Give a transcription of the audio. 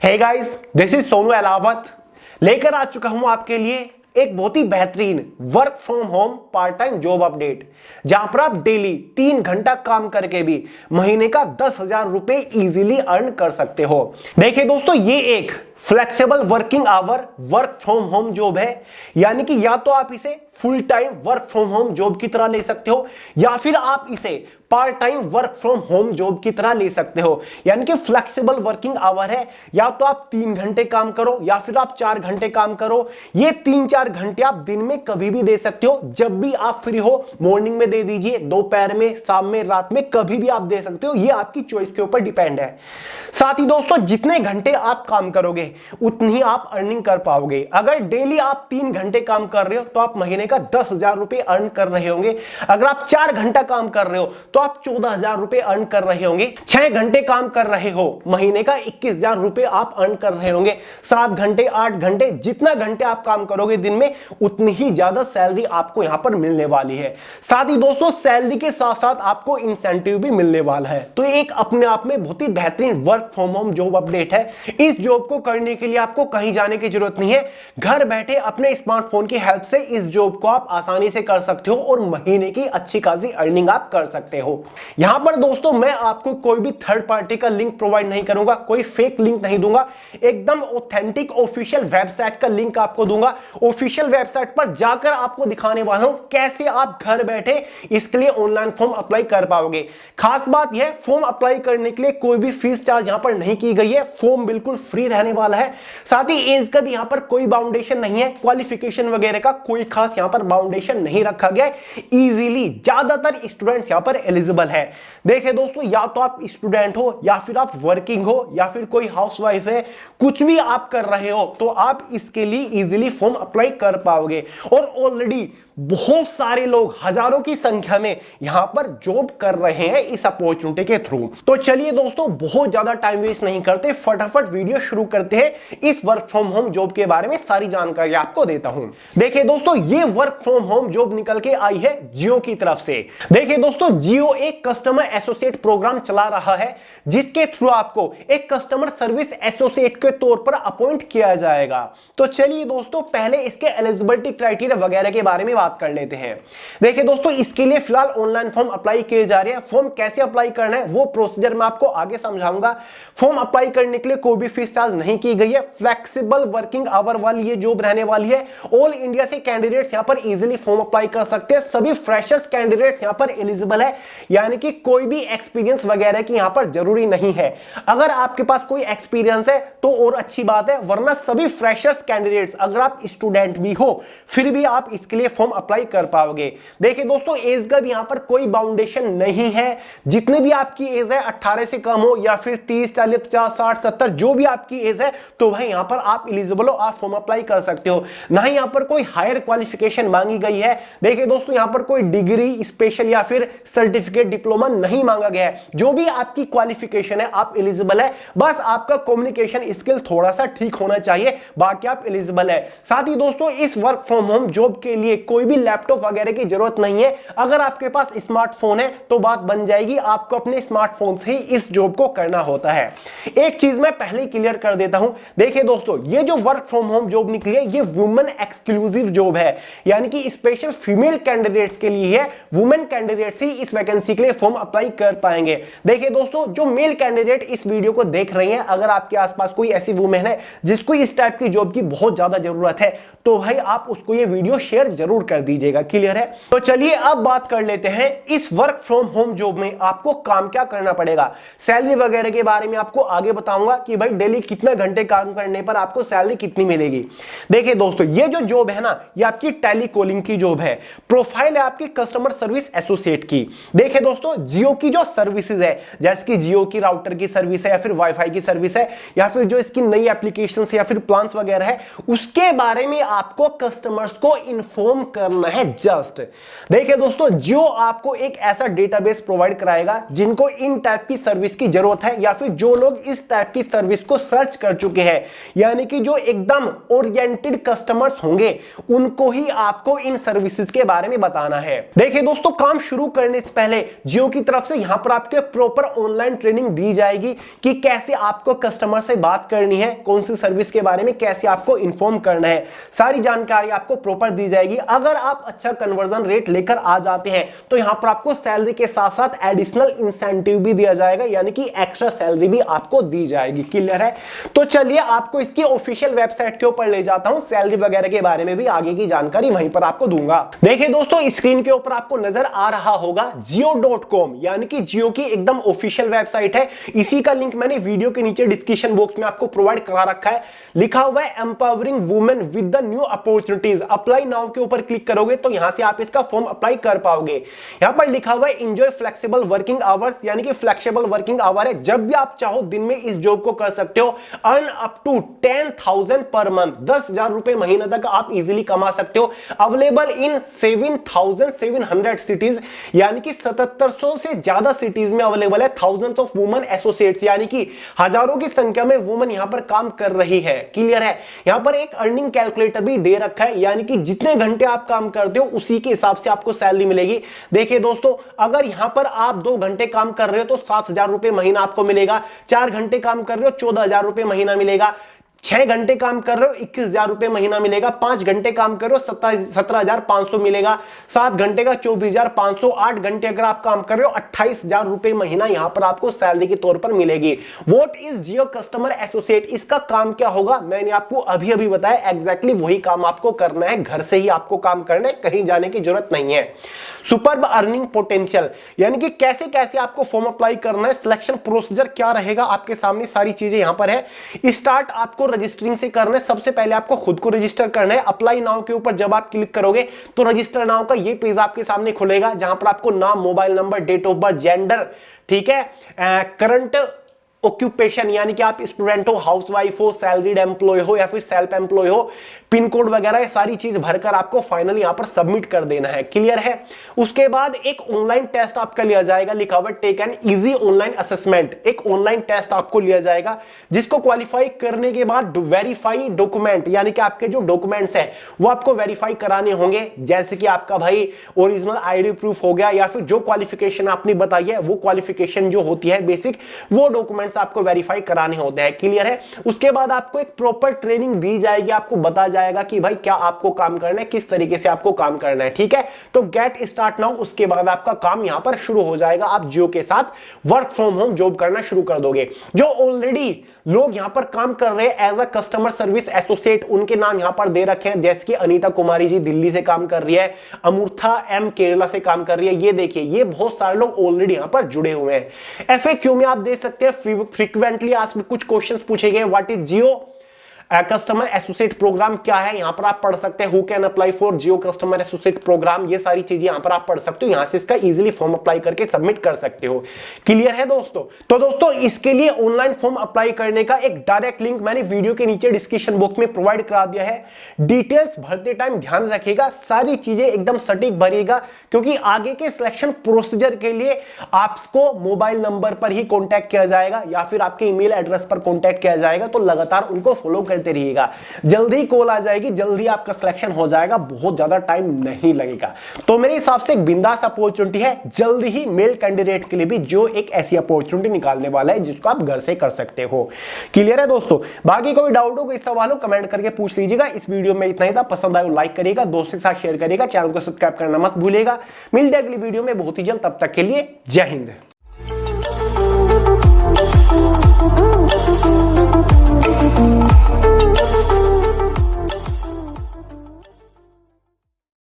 Hey guys, this is Sonu Alawat लेकर आ चुका हूं आपके लिए एक बहुत ही बेहतरीन work from home part time job update, जहां पर आप डेली 3 घंटा काम करके भी महीने का 10,000 रुपए इजीली अर्न कर सकते हो। देखिए दोस्तों, ये एक flexible working hour work from home job है, यानी कि या तो आप इसे full time work from home job की तरह ले सकते हो या फिर आप इसे part time work from home job की तरह ले सकते हो। यानी कि फ्लेक्सिबल वर्किंग आवर है, या तो आप 3 घंटे काम करो या फिर आप 4 घंटे काम करो। ये 3-4 घंटे आप दिन में कभी भी दे सकते हो, जब भी आप फ्री हो। मॉर्निंग में दे दीजिए, दोपहर में, शाम में, रात में, कभी भी आप दे सकते हो। ये आपकी चॉइस के ऊपर डिपेंड है। साथ ही दोस्तों, जितने घंटे आप काम करोगे उतनी ही आप अर्निंग कर पाओगे। अगर डेली आप 3 घंटे काम कर रहे हो तो आप महीने का 10,000 रुपए अर्न कर रहे होंगे। अगर आप 4 घंटा काम कर रहे हो तो आप 14,000 रुपए अर्न कर रहे होंगे। 6 घंटे काम कर रहे हो, महीने का 21,000 रुपए आप अर्न कर रहे होंगे। 7 घंटे, 8 घंटे, जितना घंटे आप काम करोगे दिन में उतनी ही ज्यादा सैलरी आपको यहां पर मिलने वाली है। साथ ही दोस्तों, सैलरी के साथ साथ आपको इंसेंटिव भी मिलने वाला है। तो एक अपने आप में बहुत ही बेहतरीन work from home job update है। इस जॉब को करने के लिए आपको कहीं जाने की जरूरत नहीं है। घर बैठे अपने स्मार्टफोन की हेल्प से इस जॉब को आप आसानी से कर सकते हो और महीने की अच्छी खासी अर्निंग आप कर सकते हो। यहां पर दोस्तों, मैं आपको कोई भी थर्ड पार्टी का लिंक प्रोवाइड नहीं करूंगा, कोई फेक लिंक नहीं दूंगा। एकदम ऑथेंटिक ऑफिशियल वेबसाइट का लिंक आपको दूंगा। ऑफिशियल वेबसाइट पर जाकर आपको दिखाने वाला हूं कैसे आप घर बैठे इसके लिए ऑनलाइन फॉर्म अप्लाई कर पाओगे। खास बात यह, फॉर्म अप्लाई करने के लिए कोई भी फीस चार्ज यहां पर नहीं की गई है। फॉर्म बिल्कुल फ्री रहने वाला है। साथ ही एज का भी यहां पर कोई बाउंडेशन नहीं है। क्वालिफिकेशन वगैरह का कोई खास यहां पर बाउंडेशन नहीं रखा गया है। इजीली ज्यादातर स्टूडेंट्स यहां पर एलिजिबल है। देखिए दोस्तों, या तो आप स्टूडेंट हो या फिर आप वर्किंग हो या फिर कोई हाउसवाइफ है, कुछ भी आप कर रहे हो तो आप इसके लिए इजीली फॉर्म अप्लाई कर पाओगे। और ऑलरेडी बहुत सारे लोग, हजारों की संख्या में यहां पर जॉब कर रहे हैं इस अपॉर्चुनिटी के थ्रू। तो चलिए दोस्तों, बहुत ज्यादा टाइम वेस्ट नहीं करते, फटाफट वीडियो शुरू करते हैं। इस वर्क फ्रॉम होम जॉब के बारे में सारी जानकारी आपको देता हूं। देखिए दोस्तों, ये वर्क फ्रॉम होम जॉब निकल के आई है जियो की तरफ से। देखिए दोस्तों, जियो एक कस्टमर एसोसिएट प्रोग्राम चला रहा है, जिसके थ्रू आपको एक कस्टमर सर्विस एसोसिएट के तौर पर अपॉइंट किया जाएगा। तो चलिए दोस्तों, पहले इसके एलिजिबिलिटी क्राइटेरिया वगैरह के बारे में बात कर लेते हैं। देखिए दोस्तों, इसके लिए फिलहाल ऑनलाइन फॉर्म अप्लाई किए जा रहे हैं। फॉर्म कैसे अप्लाई करना है वो प्रोसीजर मैं आपको आगे समझाऊंगा। फॉर्म अप्लाई करने के लिए कोई भी फीस चार्ज नहीं की गई है। फ्लेक्सिबल वर्किंग आवर वाली ये जॉब रहने वाली है। ऑल इंडिया से कैंडिडेट्स यहां पर इजीली फॉर्म अप्लाई कर सकते हैं। सभी फ्रेशर्स कैंडिडेट्स यहां पर एलिजिबल है, यानी कि कोई भी एक्सपीरियंस वगैरह की यहां पर जरूरी नहीं है। अगर आपके पास कोई एक्सपीरियंस है तो और अच्छी बात है, वरना सभी फ्रेशर्स कैंडिडेट्स, अगर आप स्टूडेंट भी हो फिर भी आप इसके लिए फॉर्म अप्लाई कर पाओगे। देखिए दोस्तों, एज का भी यहां पर कोई बाउंडेशन नहीं है। जितने भी आपकी एज है, 18 से कम हो या फिर 30, 40, 50, 60, 70, जो भी आपकी एज है, तो वह यहां पर आप एलिजिबल हो, आप फॉर्म अप्लाई कर सकते हो। ना ही यहां पर कोई हायर क्वालिफिकेशन मांगी गई है। देखिए दोस्तों, यहां पर कोई डिग्री, स्पेशल या फिर सर्टिफिकेट, डिप्लोमा नहीं मांगा गया है। जो भी आपकी क्वालिफिकेशन है, आप एलिजिबल है। बस आपका कम्युनिकेशन स्किल थोड़ा सा ठीक होना चाहिए, बाकी आप एलिजिबल है। साथ ही दोस्तों, इस वर्क फ्रॉम होम जॉब के लिए कोई भी लैपटॉप वगैरह की जरूरत नहीं है। अगर आपके पास स्मार्टफोन है तो बात बन जाएगी। आपको अपने स्मार्टफोन से ही इस जॉब को करना होता है। एक चीज मैं पहले क्लियर कर देता हूं। देखिए दोस्तों, ये जो वर्क फ्रॉम होम जॉब निकली है, ये वुमेन एक्सक्लूसिव जॉब है, यानी कि स्पेशल फीमेल कैंडिडेट्स के लिए है। वुमेन कैंडिडेट्स ही इस वैकेंसी के लिए फॉर्म अप्लाई कर पाएंगे। देखिए दोस्तों, जो मेल कैंडिडेट इस वीडियो को देख रहे हैं, अगर आपके आसपास कोई ऐसी वुमेन है जिसको इस टाइप की जॉब की बहुत ज्यादा जरूरत है, तो भाई आप उसको ये वीडियो शेयर जरूर कर दीजिएगा। क्लियर है? तो चलिए अब बात कर लेते हैं इस वर्क फ्रॉम होम जॉब में आपको काम क्या करना पड़ेगा। सैलरी वगैरह के बारे में आपको आगे बताऊंगा कि भाई डेली कितना घंटे काम करने पर आपको सैलरी कितनी मिलेगी। देखिए दोस्तों, ये जो जॉब है ना, ये आपकी टेली कॉलिंग की जॉब है। प्रोफाइल है आपकी कस्टमर सर्विस एसोसिएट की। देखिए दोस्तों, जियो की जो सर्विसेज है, जैसे कि जियो की राउटर की सर्विस है या फिर वाईफाई की सर्विस है या फिर जो इसकी नई एप्लीकेशन या फिर प्लान्स वगैरह है, उसके बारे में आपको कस्टमर्स को इन्फॉर्म करना है जस्ट। देखिए दोस्तों, जियो आपको एक ऐसा डेटाबेस प्रोवाइड कराएगा जिनको इन टाइप की सर्विस की जरूरत है, या फिर जो लोग इस टाइप की सर्विस को सर्च कर चुके हैं, यानी कि जो एकदम ओरिएंटेड कस्टमर्स होंगे, उनको ही आपको इन सर्विसेज के बारे में बताना है। देखिए दोस्तों, काम शुरू करने से पहले जियो की तरफ से यहां पर आपके प्रॉपर ऑनलाइन ट्रेनिंग दी जाएगी कि कैसे आपको कस्टमर से बात करनी है, कौन सी सर्विस के बारे में कैसे आपको इन्फॉर्म करना है, सारी जानकारी आपको प्रॉपर दी जाएगी। अगर आप अच्छा कन्वर्जन रेट लेकर आ जाते हैं तो यहां पर आपको सैलरी के साथ साथ एडिशनल इंसेंटिव भी दिया जाएगा, यानी कि एक्स्ट्रा सैलरी भी आपको दी जाएगी। क्लियर है? तो चलिए आपको इसकी ऑफिशियल वेबसाइट के ऊपर ले जाता हूं, सैलरी वगैरह के बारे में भी आगे की जानकारी वहीं पर आपको दूंगा। देखिए दोस्तों, स्क्रीन के ऊपर आपको नजर आ रहा होगा jio.com, यानी कि जियो की एकदम ऑफिशियल वेबसाइट है। इसी का लिंक मैंने वीडियो के नीचे डिस्क्रिप्शन बॉक्स में आपको प्रोवाइड करा रखा है। लिखा हुआ है empowering women with the new opportunities. Apply now के ऊपर क्लिक करोगे तो यहां से आप इसका फॉर्म अप्लाई कर पाओगे। यहां पर लिखा हुआ है एंजॉय फ्लेक्सिबल वर्किंग आवर्स, यानी कि फ्लेक्सिबल वर्किंग आवर है, जब भी आप चाहो दिन में इस जॉब को कर सकते हो। Earn up to 10,000 per month, 10,000 रुपए महीने तक आप इजीली कमा सकते हो। अवेलेबल इन 7,700 सिटीज, यानी कि 7700 से ज्यादा सिटीज में अवेलेबल है। थाउजेंड्स ऑफ वुमेन एसोसिएट्स, यानी कि हजारों की संख्या में वुमेन यहां पर काम कर रही है। क्लियर है? यहां पर एक अर्निंग कैलकुलेटर भी दे रखा है, यानी कि जितने घंटे आप काम करते हो उसी के हिसाब से आपको सैलरी मिलेगी। देखिए दोस्तों, अगर यहां पर आप 2 घंटे काम कर रहे हो तो 7,000 रुपए महीना आपको मिलेगा। 4 घंटे काम कर रहे हो 14,000 रुपए महीना मिलेगा। 6 घंटे काम कर रहे हो 21,000 रुपए महीना मिलेगा। 5 घंटे काम कर रहे हो 17,500 मिलेगा। 7 घंटे का 24,500। 8 घंटे अगर आप काम कर रहे हो 28,000 रुपए महीना यहां पर आपको सैलरी के तौर पर मिलेगी। What is Jio customer associate? इसका काम क्या होगा मैंने आपको अभी अभी बताया। एग्जैक्टली वही काम आपको करना है, घर से ही आपको काम करना है, कहीं जाने की जरूरत नहीं है। सुपर्ब अर्निंग पोटेंशियल, यानी कि कैसे कैसे आपको फॉर्म अप्लाई करना है, सिलेक्शन प्रोसीजर क्या रहेगा, आपके सामने सारी चीजें यहां पर है। स्टार्ट आपको रजिस्टरिंग से करना है। सबसे पहले आपको खुद को रजिस्टर करना है। अप्लाई नाउ के ऊपर जब आप क्लिक करोगे तो रजिस्टर नाउ का ये पेज आपके सामने खुलेगा, जहां पर आपको नाम, mobile number, date of birth, gender, ठीक है, करंट ऑक्यूपेशन, यानी कि आप स्टूडेंट हो, हाउसवाइफ हो, सैलरीड एम्प्लॉय हो या फिर सेल्फ एम्प्लॉय हो, पिन कोड वगैरह ये सारी चीज भरकर आपको फाइनल यहां पर सबमिट कर देना है। क्लियर है? उसके बाद एक ऑनलाइन टेस्ट आपका लिया जाएगा। लिखा हुआ take an easy online assessment. एक ऑनलाइन टेस्ट आपको लिया जाएगा, जिसको क्वालिफाई करने के बाद वेरीफाई डॉक्यूमेंट, यानी कि आपके जो डॉक्यूमेंट्स है वो आपको वेरीफाई कराने होंगे, जैसे कि आपका भाई ओरिजिनल आईडी प्रूफ हो गया, या फिर जो क्वालिफिकेशन आपने बताई है वो क्वालिफिकेशन जो होती है बेसिक, वो डॉक्यूमेंट्स आपको वेरीफाई कराने होते हैं। क्लियर है? उसके बाद आपको एक प्रॉपर ट्रेनिंग दी जाएगी, आपको बता जाएगा कि भाई क्या आपको काम करना है, किस तरीके से आपको काम करना है। ठीक है? तो गेट स्टार्ट नाउ, उसके बाद आपका काम यहां पर शुरू हो जाएगा। आप जियो के साथ वर्क फ्रॉम होम जॉब करना शुरू कर दोगे। जो ऑलरेडी लोग यहां पर काम कर रहे हैं as a customer service associate, उनके नाम यहां पर दे रखे हैं, जैसे कि अनीता कुमारी जी दिल्ली से काम कर रही है, अमूर्था एम केरला से काम कर रही है। ये देखिए, ये बहुत सारे लोग ऑलरेडी यहां पर जुड़े हुए हैं। एफएक्यू में आप देख सकते हैं फ्रीक्वेंटली आस्क्ड कुछ क्वेश्चंस पूछे गए। What is Jio customer associate programme क्या है, यहां पर आप पढ़ सकते हैं। Who can apply for Jio customer associate programme, ये सारी चीजें यहां पर आप पढ़ सकते हो। यहां से इसका इजीली फॉर्म अप्लाई करके सबमिट कर सकते हो। क्लियर है दोस्तों? तो दोस्तों, इसके लिए ऑनलाइन फॉर्म अप्लाई करने का एक डायरेक्ट लिंक मैंने वीडियो के नीचे डिस्क्रिप्शन बॉक्स में प्रोवाइड करा दिया है। डिटेल्स भरते टाइम ध्यान रखिएगा, सारी चीजें एकदम सटीक भरिएगा, क्योंकि आगे के सिलेक्शन प्रोसीजर के लिए आपको मोबाइल नंबर पर ही कॉन्टैक्ट किया जाएगा या फिर आपके ईमेल एड्रेस पर कॉन्टैक्ट किया जाएगा। तो लगातार उनको फॉलो करते रहिएगा, जल्दी कॉल आ जाएगी, जल्दी आपका सिलेक्शन हो जाएगा, बहुत ज्यादा टाइम नहीं लगेगा। तो मेरे हिसाब से एक बिंदास अपॉर्चुनिटी है। जल्दी ही मेल कैंडिडेट के लिए भी जो एक ऐसी अपॉर्चुनिटी निकालने वाला है जिसको आप घर से कर सकते हो। क्लियर है दोस्तों? बाकी कोई डाउट हो, कोई सवाल हो, कमेंट करके पूछ लीजिएगा। इस वीडियो में इतना ही था। पसंद आए लाइक करिएगा, दोस्तों के साथ शेयर करिएगा, चैनल को सब्सक्राइब करना मत भूलिएगा। मिलते हैं अगली वीडियो में बहुत ही जल्द, तब तक के लिए जय हिंद।